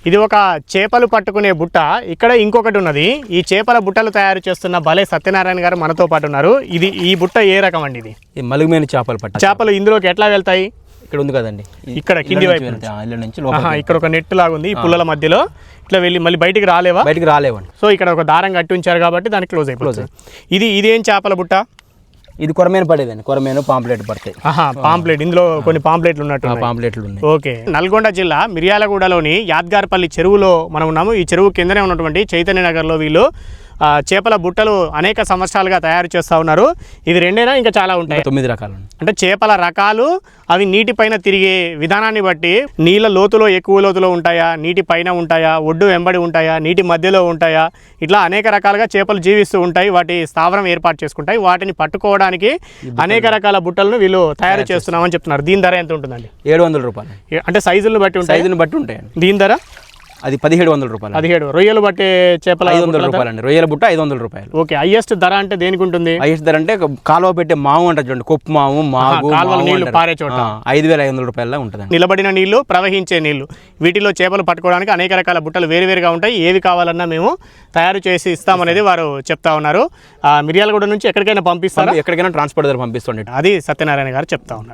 ఇది ఒక చేపలు పట్టుకునే బుట్ట. ఇక్కడ ఇంకొకటి ఉన్నది. ఈ చేపల బుట్టలు తయారు చేస్తున్న భలే సత్యనారాయణ గారు మనతో పాటు ఉన్నారు. ఈ బుట్ట ఏ రకం అండి? ఇది మలుగుమైన చేపలు పట్ట. చేపలు ఇందులోకి ఎట్లా వెళ్తాయి? ఇక్కడ ఉంది కదండి, ఇక్కడ కింది వైపు నుంచి ఇక్కడ ఒక నెట్ లాగా ఉంది. ఈ పుల్లల మధ్యలో ఇట్లా వెళ్ళి మళ్ళీ బయటికి రాలేవా? బయటికి రాలేవండి. సో ఇక్కడ ఒక దారం కట్టి ఉంచారు కాబట్టి దానికి క్లోజ్ అయిపోతుంది. ఇదేం చేపల బుట్ట? ఇది కొరమేను పడేదండి. కొరమేను పాంప్లెట్ పడతాయి. పాంప్లెట్. ఇందులో కొన్ని పాంప్లెట్లు ఉన్నట్టు పాంప్లెట్లు ఉన్నాయి. ఓకే. నల్గొండ జిల్లా మిర్యాలగూడలోని యాద్గార్పల్లి చెరువులో మనం ఉన్నాము. ఈ చెరువు కిందనే ఉన్నటువంటి చైతన్య నగర్లో వీళ్ళు చేపల బుట్టలు అనేక సంవత్సరాలుగా తయారు చేస్తూ ఉన్నారు. ఇది రెండేనా ఇంకా చాలా ఉంటాయి? 9 రకాలు. అంటే చేపల రకాలు అవి నీటిపైన తిరిగే విధానాన్ని బట్టి నీళ్ళ లోతులో ఎక్కువ లోతులో ఉంటాయా, నీటి పైన ఉంటాయా, ఒడ్డు వెంబడి ఉంటాయా, నీటి మధ్యలో ఉంటాయా, ఇట్లా అనేక రకాలుగా చేపలు జీవిస్తూ ఉంటాయి. వాటి స్థావరం ఏర్పాటు చేసుకుంటాయి. వాటిని పట్టుకోవడానికి అనేక రకాల బుట్టలను వీళ్ళు తయారు చేస్తున్నామని చెప్తున్నారు. దీని ధర ఎంత ఉంటుందండి? 700 రూపాయలు. అంటే సైజులను బట్టి ఉంటాయి. సైజుని బట్టి ఉంటాయండి. దీని ధర అది 1700 రూపాయలు. 17. రొయ్యలు బట్టే చేపల 500 రూపాయలు అండి. రొయ్యల బుట్ట 500 రూపాయలు. ఓకే. హైయెస్ట్ ధర అంటే దేనికి ఉంటుంది? హైయెస్ట్ ధర అంటే కాలువ పెట్టే మాము అంటారు చూడండి, కొప్పు మాము, మాగు, నీళ్లు పారే చోట 5500 రూపాయల ఉంటుంది. నిలబడిన నీళ్లు, ప్రవహించే నీళ్లు, వీటిలో చేపలు పట్టుకోవడానికి అనేక రకాల బుట్టలు వేరువేరుగా ఉంటాయి. ఏవి కావాలన్నా మేము తయారు చేసి ఇస్తామనేది వారు చెప్తా ఉన్నారు. మిర్యాలగూడ నుంచి ఎక్కడికైనా పంపిస్తారా? ఎక్కడికైనా ట్రాన్స్పోర్ట్ ద్వారా పంపిస్తుండే. అది సత్యనారాయణ గారు చెప్తా ఉన్నారు.